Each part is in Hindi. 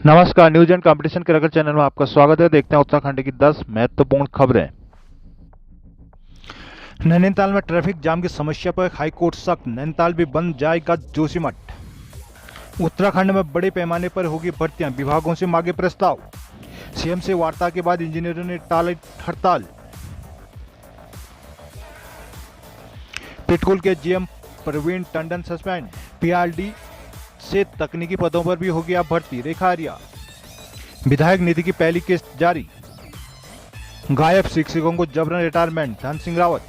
नमस्कार, news and competition cracker channel में आपका स्वागत है। देखते हैं उत्तराखंड की 10 महत्वपूर्ण खबरें। नैनीताल में ट्रैफिक जाम की समस्या पर हाईकोर्ट सख्त, नैनीताल भी बन जाएगा जोशीमठ। उत्तराखंड में बड़े पैमाने पर होगी भर्तियां, विभागों से मांगे प्रस्ताव। सीएम से वार्ता के बाद इंजीनियरों ने टाली हड़ताल। पिटकुल के GM Praveen Tandon suspend. PRD से तकनीकी पदों पर भी होगी अब भर्ती, रेखा आर्या। विधायक निधि की पहली किस्त जारी। गायब शिक्षकों को जबरन रिटायरमेंट, धन सिंह रावत।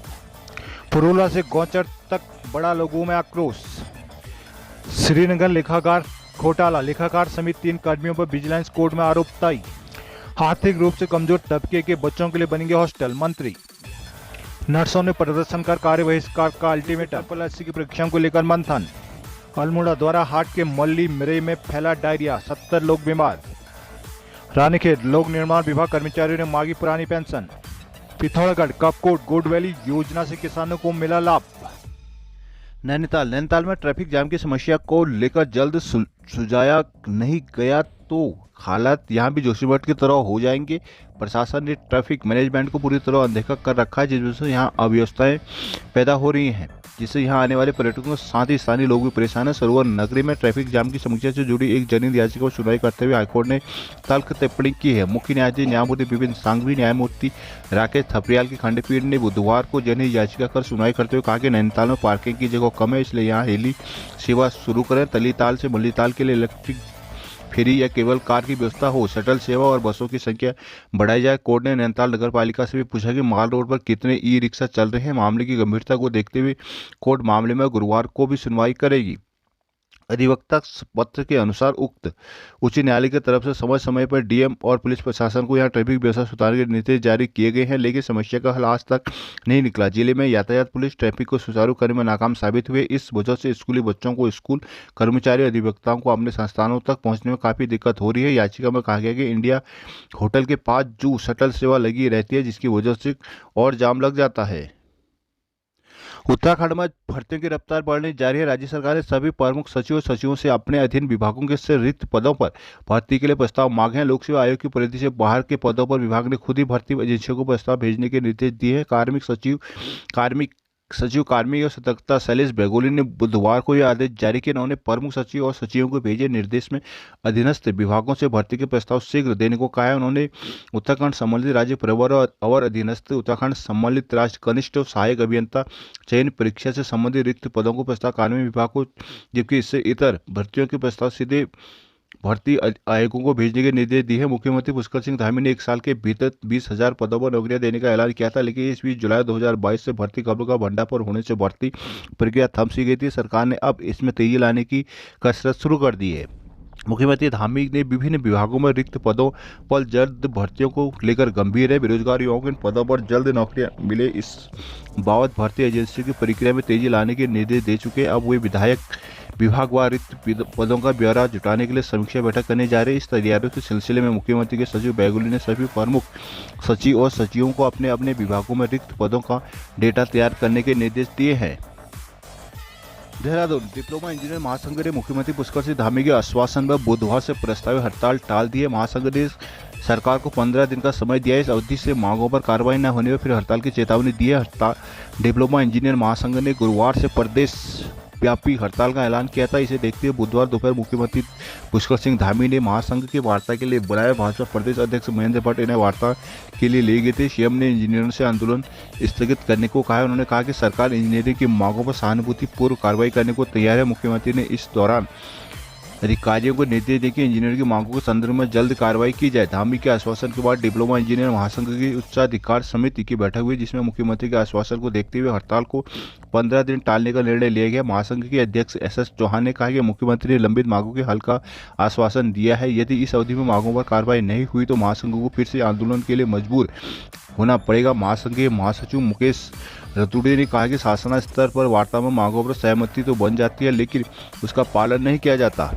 पुरोला से गौचर तक बड़ा लोगों में आक्रोश। श्रीनगर लेखाकार घोटाला, लेखाकार समेत 3 कर्मियों पर विजिलेंस कोर्ट में आरोप तय। आर्थिक रूप से कमजोर तबके के बच्चों के लिए बनेंगे हॉस्टल, मंत्री। नर्सों ने प्रदर्शन कर कार्य बहिष्कार का अल्टीमेटम। प्लस की परीक्षाओं को लेकर मंथन। अल्मोड़ा द्वारा हाट के मल्ली मिरे में फैला डायरिया, 70 लोग बीमार। रानीखेत लोक निर्माण विभाग कर्मचारियों ने मांगी पुरानी पेंशन। पिथौरागढ़ कपकोट गोड वैली योजना से किसानों को मिला लाभ। नैनीताल में ट्रैफिक जाम की समस्या को लेकर जल्द सुलझाया नहीं गया तो हालात यहां भी जोशीमठ की तरह हो जाएंगे। प्रशासन ने ट्रैफिक मैनेजमेंट को पूरी तरह अनदेखा कर रखा है, जिस वजह से यहाँ अव्यवस्थाएं पैदा हो रही हैं, जिससे यहाँ आने वाले पर्यटकों के साथ ही स्थानीय लोग भी परेशान हैं। सरोवर नगरी में ट्रैफिक जाम की समस्या से जुड़ी एक जनहित याचिका पर सुनवाई करते हुए हाईकोर्ट ने तल्ख टिप्पणी की है। मुख्य न्यायाधीश न्यायमूर्ति विपिन सांघवी, न्यायमूर्ति राकेश थपलियाल की खंडपीठ ने बुधवार को जनहित याचिका कर सुनवाई करते हुए कहा कि नैनीताल में पार्किंग की जगह कम है, इसलिए यहाँ हेली सेवा शुरू करें। तलीताल से मल्लीताल के लिए इलेक्ट्रिक फेरी या केवल कार की व्यवस्था हो। शटल सेवा और बसों की संख्या बढ़ाई जाए। कोर्ट ने नैनीताल नगर पालिका से भी पूछा कि माल रोड पर कितने ई रिक्शा चल रहे हैं। मामले की गंभीरता को देखते हुए कोर्ट मामले में गुरुवार को भी सुनवाई करेगी। अधिवक्ता पत्र के अनुसार उक्त उच्च न्यायालय की तरफ से समय समय पर डीएम और पुलिस प्रशासन को यहां ट्रैफिक व्यवस्था सुधारने के निर्देश जारी किए गए हैं, लेकिन समस्या का हल आज तक नहीं निकला। जिले में यातायात पुलिस ट्रैफिक को सुचारू करने में नाकाम साबित हुए। इस वजह से स्कूली बच्चों को, स्कूल कर्मचारी, अधिवक्ताओं को अपने संस्थानों तक पहुंचने में काफी दिक्कत हो रही है। याचिका में कहा गया कि इंडिया होटल के पास जू शटल सेवा लगी रहती है, जिसकी वजह से और जाम लग जाता है। उत्तराखंड में भर्तियों की रफ्तार बढ़ने जारी है। राज्य सरकार ने सभी प्रमुख सचिव और सचिवों से अपने अधीन विभागों के से रिक्त पदों पर भर्ती के लिए प्रस्ताव मांगे हैं। लोक सेवा आयोग की परिधि से बाहर के पदों पर विभाग ने खुद ही भर्ती एजेंसियों को प्रस्ताव भेजने के निर्देश दिए हैं। कार्मिक और सतर्कता शैलेश बेगोली ने बुधवार को यह आदेश जारी किया। उन्होंने प्रमुख सचिव और सचिवों को भेजे निर्देश में अधीनस्थ विभागों से भर्ती के प्रस्ताव शीघ्र देने को कहा है। उन्होंने उत्तराखंड सम्मिलित राज्य प्रवर और अधीनस्थ उत्तराखंड सम्मिलित राष्ट्र कनिष्ठ और सहायक अभियंता चयन परीक्षा से संबंधित रिक्त पदों को प्रस्ताव कार्मिक विभाग को, जबकि इससे इतर भर्तियों के प्रस्ताव सीधे भर्ती आयोगों को भेजने के निर्देश दिए हैं। मुख्यमंत्री पुष्कर सिंह धामी ने 1 साल के भीतर 20,000 पदों पर नौकरियां देने का ऐलान किया था, लेकिन इस बीच जुलाई 2022 से भर्ती खबरों का भंडाफोड़ होने से भर्ती प्रक्रिया थम सी गई थी। सरकार ने अब इसमें तेजी लाने की कसरत शुरू कर दी है। मुख्यमंत्री धामी ने विभिन्न विभागों में रिक्त पदों पर जल्द भर्तियों को लेकर गंभीर है। बेरोजगार युवाओं को इन पदों पर जल्द नौकरियां मिले, इस बाबत भर्ती एजेंसी की प्रक्रिया में तेजी लाने के निर्देश दे चुके हैं। अब वे विधायक विभागवार रिक्त पदों का ब्यौरा जुटाने के लिए समीक्षा बैठक करने जा रहे हैं। इस तैयारियों के सिलसिले में मुख्यमंत्री के सचिव बेगुली ने सभी प्रमुख सचिव और सचिवों को अपने अपने विभागों में रिक्त पदों का डेटा तैयार करने के निर्देश दिए हैं। देहरादून डिप्लोमा इंजीनियर महासंघ ने मुख्यमंत्री पुष्कर सिंह धामी के आश्वासन पर बुधवार से प्रस्तावित हड़ताल टाल दी है। महासंघ ने सरकार को 15 दिन का समय दिया है। इस अवधि से मांगों पर कार्रवाई न होने पर फिर हड़ताल की चेतावनी दी है। डिप्लोमा इंजीनियर महासंघ ने गुरुवार से प्रदेश व्यापी हड़ताल का ऐलान किया था। इसे देखते हुए बुधवार दोपहर मुख्यमंत्री पुष्कर सिंह धामी ने महासंघ की वार्ता के लिए बुलाया। भाजपा प्रदेश अध्यक्ष महेंद्र भट्ट इन्हें वार्ता के लिए ले गए थे। सीएम ने इंजीनियरों से आंदोलन स्थगित करने को कहा है। उन्होंने कहा कि सरकार इंजीनियरिंग की मांगों पर सहानुभूतिपूर्व कार्रवाई करने को तैयार है। मुख्यमंत्री ने इस दौरान अधिकारियों को निर्देश दिए कि इंजीनियर की मांगों के संदर्भ में जल्द कार्रवाई की जाए। धामी के आश्वासन के बाद डिप्लोमा इंजीनियर महासंघ की उच्चाधिकार समिति की बैठक हुई, जिसमें मुख्यमंत्री के आश्वासन को देखते हुए हड़ताल को 15 दिन टालने का निर्णय लिया गया। महासंघ के अध्यक्ष एस चौहान ने कहा कि मुख्यमंत्री ने लंबित मांगों के हल का आश्वासन दिया है। यदि इस अवधि में मांगों पर कार्रवाई नहीं हुई तो महासंघ को फिर से आंदोलन के लिए मजबूर होना पड़ेगा। महासंघ के महासचिव मुकेश रतूड़ी ने कहा कि शासन स्तर पर वार्ता में मांगों पर सहमति तो बन जाती है, लेकिन उसका पालन नहीं किया जाता।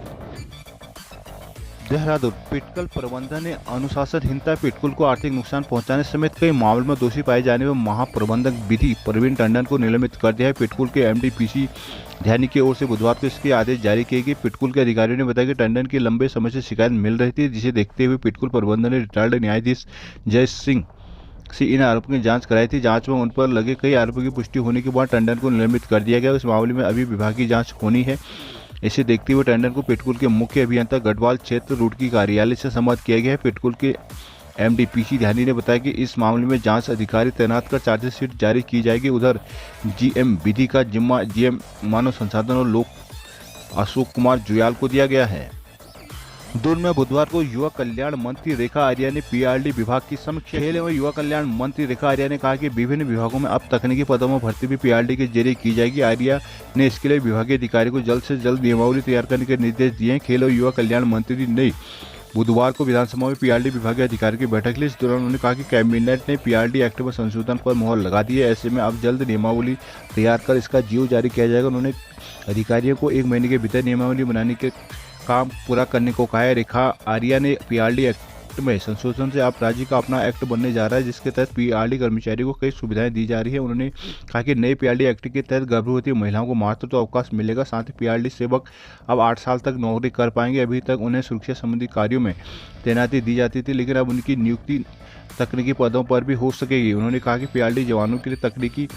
देहरादून पिटकल प्रबंधन ने अनुशासनहीनता पिटकुल को आर्थिक नुकसान पहुंचाने समेत कई मामलों में दोषी पाए जाने पर महाप्रबंधक विधि प्रवीण टंडन को निलंबित कर दिया है। पिटकुल के एमडी पीसी ध्यानी की ओर से बुधवार को इसके आदेश जारी किए गए। पिटकुल के अधिकारियों ने बताया कि टंडन की लंबे समय से शिकायत मिल रही थी, जिसे देखते हुए पिटकुल प्रबंधन ने रिटायर्ड न्यायाधीश जय सिंह से इन आरोपों की जांच कराई थी। जांच में उन पर लगे कई आरोपों की पुष्टि होने के बाद टंडन को निलंबित कर दिया गया। इस मामले में अभी विभागीय जांच होनी है। इसे देखते हुए टंडन को पिटकुल के मुख्य अभियंता गढ़वाल क्षेत्र रुड़की कार्यालय से सम्मत किया गया है। पिटकुल के एमडी पीसी ध्यानी ने बताया कि इस मामले में जांच अधिकारी तैनात कर चार्जशीट जारी की जाएगी। उधर जीएम विधि का जिम्मा जीएम मानव संसाधन और लोक अशोक कुमार जुयाल को दिया गया है। दून में बुधवार को युवा कल्याण मंत्री रेखा आर्या ने पीआरडी विभाग की समीक्षा। खेल एवं युवा कल्याण मंत्री रेखा आर्या ने कहा कि विभिन्न विभागों में अब तकनीकी पदों में भर्ती भी पीआरडी के जरिए की जाएगी। आर्या ने इसके लिए विभागीय अधिकारी को जल्द से जल्द नियमावली तैयार करने के निर्देश दिए हैं। खेल और युवा कल्याण मंत्री ने बुधवार को विधानसभा में पीआरडी विभागीय अधिकारी की बैठक ली। इस दौरान उन्होंने कहा कि कैबिनेट ने पीआरडी एक्ट में संशोधन पर मुहर लगा दी है। ऐसे में अब जल्द नियमावली तैयार कर इसका जीओ जारी किया जाएगा। उन्होंने अधिकारियों को 1 महीने के भीतर नियमावली बनाने के काम पूरा करने को कहा है। रेखा आर्या ने पीआरडी एक्ट में संशोधन से अब राज्य का अपना एक्ट बनने जा रहा है, जिसके तहत पीआरडी कर्मचारियों को कई सुविधाएं दी जा रही है। उन्होंने कहा कि नए पीआरडी एक्ट के तहत गर्भवती महिलाओं को मातृत्व अवकाश मिलेगा। साथ ही पीआरडी सेवक अब 8 साल तक नौकरी कर पाएंगे। अभी तक उन्हें सुरक्षा संबंधी कार्यों में तैनाती दी जाती थी, लेकिन अब उनकी नियुक्ति तकनीकी पदों पर भी हो सकेगी। उन्होंने कहा कि पीआरडी जवानों के लिए तकनीकी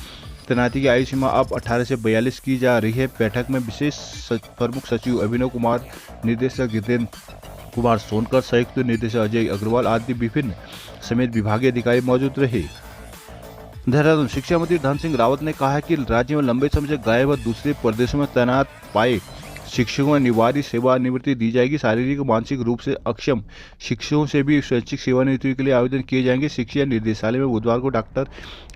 तैनाती की आयु सीमा अब 18 से 42 की जा रही है। बैठक में विशेष प्रमुख सचिव अभिनव कुमार, निर्देशक जितेंद्र कुमार सोनकर, संयुक्त निर्देशक अजय अग्रवाल आदि विभिन्न समेत विभागीय अधिकारी मौजूद रहे। देहरादून शिक्षा मंत्री धन सिंह रावत ने कहा है कि राज्य में लंबे समय से गायब व दूसरे प्रदेशों में तैनात पाए शिक्षकों में अनिवार्य सेवानिवृत्ति दी जाएगी। शारीरिक व मानसिक रूप से अक्षम शिक्षकों से भी स्वैच्छिक सेवानिवृत्ति के लिए आवेदन किए जाएंगे। शिक्षा निर्देशालय में बुधवार को डॉक्टर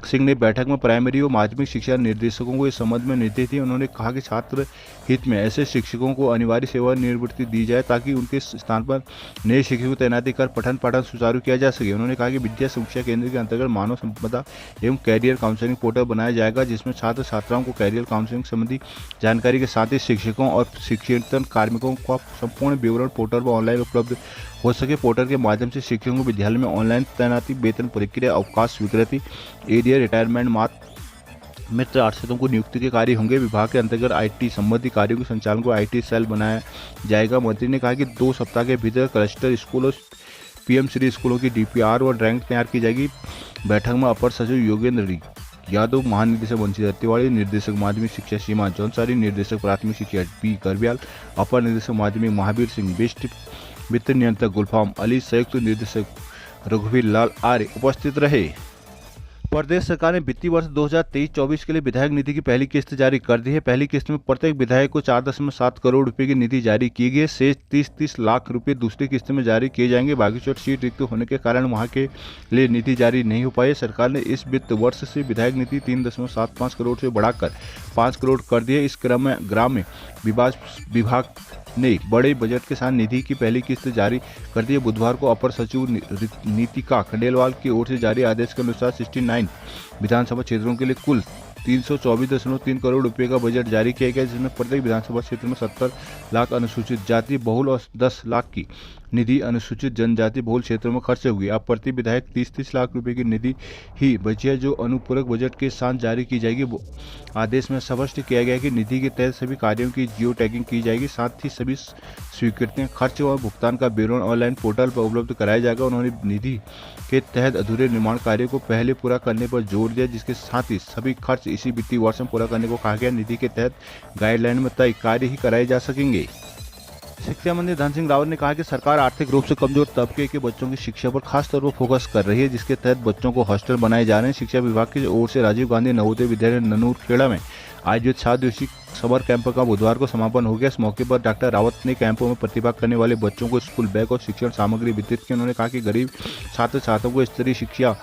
सिंह ने बैठक में प्राइमरी व माध्यमिक शिक्षा निर्देशकों को इस संबंध में निर्देश दिए। उन्होंने कहा कि छात्र हित में ऐसे शिक्षकों को अनिवार्य सेवानिवृत्ति दी जाए ताकि उनके स्थान पर नए शिक्षकों की तैनाती कर पठन पाठन सुचारू किया जा सके। उन्होंने कहा कि विद्या समीक्षा केंद्र के अंतर्गत मानव संपदा एवं कैरियर काउंसलिंग पोर्टल बनाया जाएगा, जिसमें छात्र छात्राओं को कैरियर काउंसलिंग संबंधी जानकारी के साथ ही शिक्षकों और शिक्षण कार्मिकों का संपूर्ण विवरण पोर्टल पर ऑनलाइन उपलब्ध हो सके। पोर्टल के माध्यम से शिक्षकों को विद्यालय में ऑनलाइन तैनाती, वेतन प्रक्रिया, अवकाश स्वीकृति, एरियर रिटायरमेंट, मातृ मित्र आश्रितों को नियुक्ति के कार्य होंगे। विभाग के अंतर्गत आईटी संबंधी कार्यों के संचालन को आईटी सेल बनाया जाएगा। मंत्री ने कहा कि 2 सप्ताह के भीतर क्लस्टर स्कूलों, पीएम श्री स्कूलों की डीपीआर और रैंक तैयार की जाएगी। बैठक में अपर सचिव योगेंद्र यादव, महानिदेशक वंशित तिवारी, निर्देशक माध्यमिक शिक्षा सीमा जौनसारी, निर्देशक प्राथमिक शिक्षा बी करबियाल, अपर निर्देशक माध्यमिक महावीर सिंह बिष्ट, वित्त नियंत्रक गुलफाम अली, संयुक्त निर्देशक रघुवीर लाल आर्य उपस्थित रहे। प्रदेश सरकार ने वित्तीय वर्ष 2023-24 के लिए विधायक निधि की पहली किस्त जारी कर दी है। पहली किस्त में प्रत्येक विधायक को 4.7 करोड़ रुपए की निधि जारी की गई है। शेष 30 लाख रुपए दूसरी किस्त में जारी किए जाएंगे। बाकी चोट सीट रिक्त होने के कारण वहां के लिए निधि जारी नहीं हो पाई। सरकार ने इस वित्त वर्ष से विधायक निधि 3.75 करोड़ से बढ़ाकर 5 करोड़ कर दी है। इस क्रम में ग्राम्य विकास विभाग ने बड़े बजट के साथ निधि की पहली किस्त जारी कर दी है। बुधवार को अपर सचिव नीतिका खंडेलवाल की ओर से जारी आदेश के अनुसार 69 विधानसभा क्षेत्रों के लिए कुल 324.3 करोड़ रुपए का बजट जारी किया गया, जिसमें प्रत्येक विधानसभा क्षेत्र में 70 लाख अनुसूचित जाति बहुल और 10 लाख की निधि अनुसूचित जनजाति बहुल क्षेत्रों में खर्च हुई। अब प्रति विधायक 30 लाख रुपए की निधि ही बची है, जो अनुपूरक बजट के साथ जारी की जाएगी। आदेश में स्पष्ट किया गया कि निधि के तहत सभी कार्यों की जियो टैगिंग की जाएगी। साथ ही सभी स्वीकृतियां, खर्च और भुगतान का विवरण ऑनलाइन पोर्टल पर उपलब्ध कराया जाएगा। उन्होंने निधि के तहत अधूरे निर्माण कार्यों को पहले पूरा करने पर जोर दिया, जिसके साथ ही सभी खर्च इसी वित्तीय वर्ष में पूरा करने को कहा गया। निधि के तहत गाइडलाइन में तय कार्य ही कराए जा सकेंगे। शिक्षा मंत्री धन सिंह रावत ने कहा कि सरकार आर्थिक रूप से कमजोर तबके के बच्चों की शिक्षा पर खास तौर पर फोकस कर रही है, जिसके तहत बच्चों को हॉस्टल बनाए जा रहे हैं। शिक्षा विभाग की ओर से राजीव गांधी नवोदय विद्यालय ननूर खेड़ा में आयोजित 7 दिवसीय समर कैंप का बुधवार को समापन हो गया। इस मौके पर डॉक्टर रावत ने कैंपों में प्रतिभाग करने वाले बच्चों को स्कूल बैग और शिक्षण सामग्री वितरित की। उन्होंने कहा कि गरीब छात्र छात्राओं को स्तरीय शिक्षा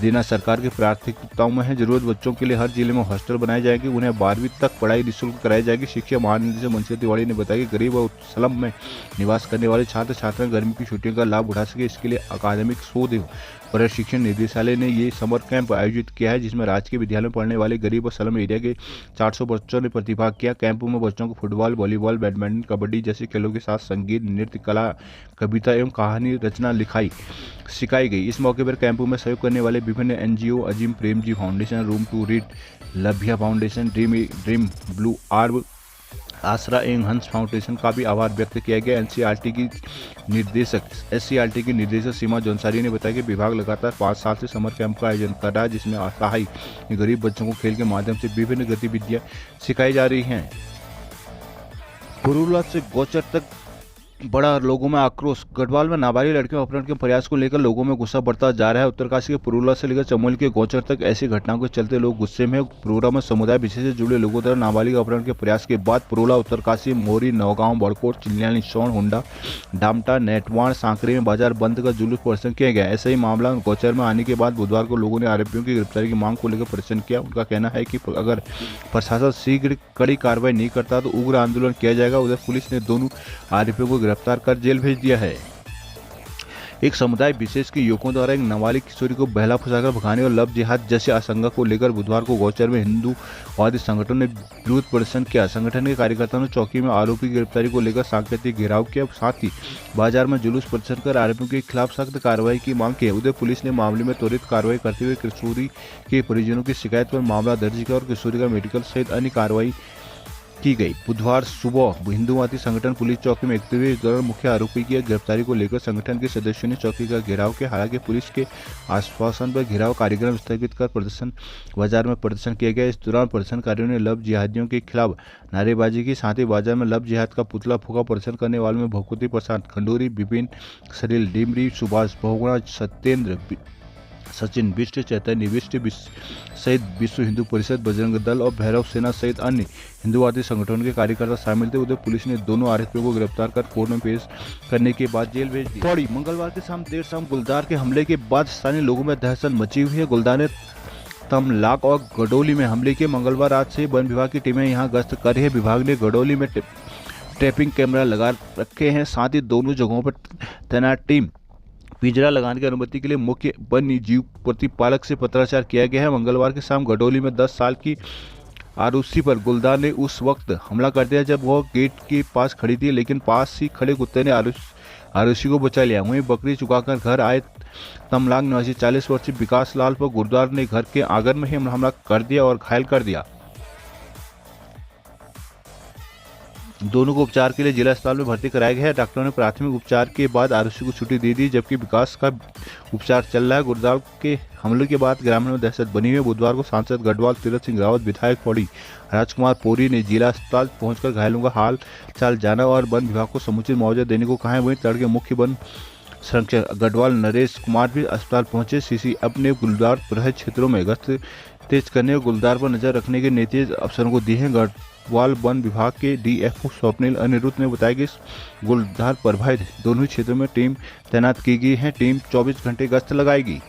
देना सरकार की प्राथमिकताओं में है। जरूरत बच्चों के लिए हर जिले में हॉस्टल बनाए जाएंगे। उन्हें 12वीं तक पढ़ाई निःशुल्क कराई जाएगी। शिक्षा महानिदेशक वंशित तिवारी ने बताया कि गरीब और स्लम में निवास करने वाले छात्र छात्राएं गर्मी की छुट्टियों का लाभ उठा सके, इसके लिए अकादमिक शोध प्रशिक्षण निदेशालय ने ये समर कैंप आयोजित किया है, जिसमें राज्य के विद्यालय में पढ़ने वाले गरीब और स्लम एरिया के 400 बच्चों ने प्रतिभाग किया। कैंप में बच्चों को फुटबॉल, वॉलीबॉल, बैडमिंटन, कबड्डी जैसे खेलों के साथ संगीत, नृत्य, कला, कविता एवं कहानी रचना लिखाई सिखाई गई। इस मौके पर कैंप में सहयोग करने वाले विभिन्न NGO, Azim Premji foundation, room to read, Labhya foundation, dream blue orb, Aasra एवं हंस फाउंडेशन का भी आभार व्यक्त किया गया। SCERT की निर्देशक सीमा जौनसारी ने बताया कि विभाग लगातार 5 साल से समर कैंप का आयोजन कर रहा है, जिसमें असहाय गरीब बच्चों को खेल के माध्यम से विभिन्न गतिविधियां सिखाई जा रही हैं। पुरुला से गोचर तक बड़ा लोगों में आक्रोश। गढ़वाल में नाबालिग लड़कियों अपहरण के प्रयास को लेकर लोगों में गुस्सा बढ़ता जा रहा है। उत्तरकाशी के पुरुला से लेकर चमोली के गोचर तक ऐसी घटनाओं के चलते लोग गुस्से में। पुरुला में समुदाय विशेष से जुड़े लोगों द्वारा नाबालिग अपहरण के प्रयास के बाद पुरुला, उत्तरकाशी, मोरी, नौगांव, बड़कोट, चिल्लियानी, सोन, हुंडा, डामटा, नेटवाड़, सांकरे में बाजार बंद का जुलूस प्रदर्शन किया गया। ऐसा ही मामला गोचर में आने के बाद बुधवार को लोगों ने आरोपियों की गिरफ्तारी की मांग को लेकर प्रदर्शन किया। उनका कहना है कि अगर प्रशासन शीघ्र कड़ी कार्रवाई नहीं करता तो उग्र आंदोलन किया जाएगा। उधर पुलिस ने दोनों आरोपियों को गिरफ्तार कर जेल भेज दिया है। एक समुदाय विशेष के युवकों द्वारा एक नाबालिग किशोरी को बहला फुसाकर भगाने और लव जिहाद जैसे आशंका को लेकर बुधवार को गौचर में हिंदूवादी संगठनों ने विरोध प्रदर्शन किया। संगठन के कार्यकर्ताओं ने चौकी में आरोपी की गिरफ्तारी को लेकर सांकेतिक घेराव किया, साथ ही बाजार में जुलूस प्रदर्शन कर आरोपियों के खिलाफ सख्त कार्रवाई की मांग की। उधर पुलिस ने मामले में त्वरित कार्रवाई करते हुए किशोरी के परिजनों की शिकायत पर मामला दर्ज किया और किशोरी का मेडिकल सहित अन्य कार्रवाई की गई। बुधवार सुबह हिंदूवादी संगठन पुलिस चौकी में एकते हुए इस दौरान मुख्य आरोपी की गिरफ्तारी को लेकर संगठन के सदस्यों ने चौकी का घेराव किया। हालांकि पुलिस के आश्वासन पर घेराव कार्यक्रम स्थगित कर बाजार में प्रदर्शन किया गया। इस दौरान प्रदर्शनकारियों ने लव जिहादियों के खिलाफ नारेबाजी की, साथ ही बाजार में लव जिहाद का पुतला फूका। प्रदर्शन करने वालों में भगवती प्रसाद खंडूरी, विपिन सरील, डिमरी, सुभाष बहुगुणा, सत्येंद्र, सचिन बिष्ट, चैतन्य बिष्ट सहित विश्व हिंदू परिषद, बजरंग दल और भैरव सेना सहित अन्य हिंदूवादी संगठनों के कार्यकर्ता शामिल थे। उधर पुलिस ने दोनों आरोपियों को गिरफ्तार कर कोर्ट में पेश करने के बाद जेल भेज दिया। मंगलवार के देर शाम गुलदार के हमले के बाद स्थानीय लोगों में दहशत मची हुई है। गुलदार ने तमलाक और गडोली में हमले के मंगलवार रात से वन विभाग की टीमें यहां गश्त कर रही है। विभाग ने गडोली में ट्रैपिंग कैमरा लगा रखे हैं, साथ ही दोनों जगहों पर तैनात टीम पिंजरा लगाने की अनुमति के लिए मुख्य वन्य जीव प्रतिपालक से पत्राचार किया गया है। मंगलवार के शाम गडोली में 10 साल की आरुषि पर गुलदार ने उस वक्त हमला कर दिया जब वह गेट के पास खड़ी थी, लेकिन पास ही खड़े कुत्ते ने आरुषि को बचा लिया। वहीं बकरी चुकाकर घर आए तमलांग निवासी 40 वर्षीय विकास लाल पर गुलदार ने घर के आंगन में ही हमला कर दिया और घायल कर दिया। दोनों को उपचार के लिए जिला अस्पताल में भर्ती कराया गया है। डॉक्टरों ने प्राथमिक उपचार के बाद आरुषि को छुट्टी दे दी, जबकि विकास का उपचार चल रहा है। गुलदार के हमले के बाद ग्रामीण में दहशत बनी हुई है। बुधवार को सांसद गढ़वाल तीरथ सिंह रावत, विधायक पौड़ी राजकुमार पोरी ने जिला अस्पताल पहुंचकर घायलों का हाल चाल जाना और वन विभाग को समुचित मुआवजा देने को कहा है। वहीं तड़के मुख्य वन संरक्षक गढ़वाल नरेश कुमार भी अस्पताल पहुंचे। CC अपने गुलदार प्रभावित क्षेत्रों में गश्त तेज करने और गुलदार पर नजर रखने के निर्देश अफसरों को दिए हैं। गढ़वाल वन विभाग के DFO स्वप्निल अनिरुद्ध ने बताया कि गुलदार प्रभावित दोनों ही क्षेत्रों में टीम तैनात की गई है। टीम 24 घंटे गश्त लगाएगी।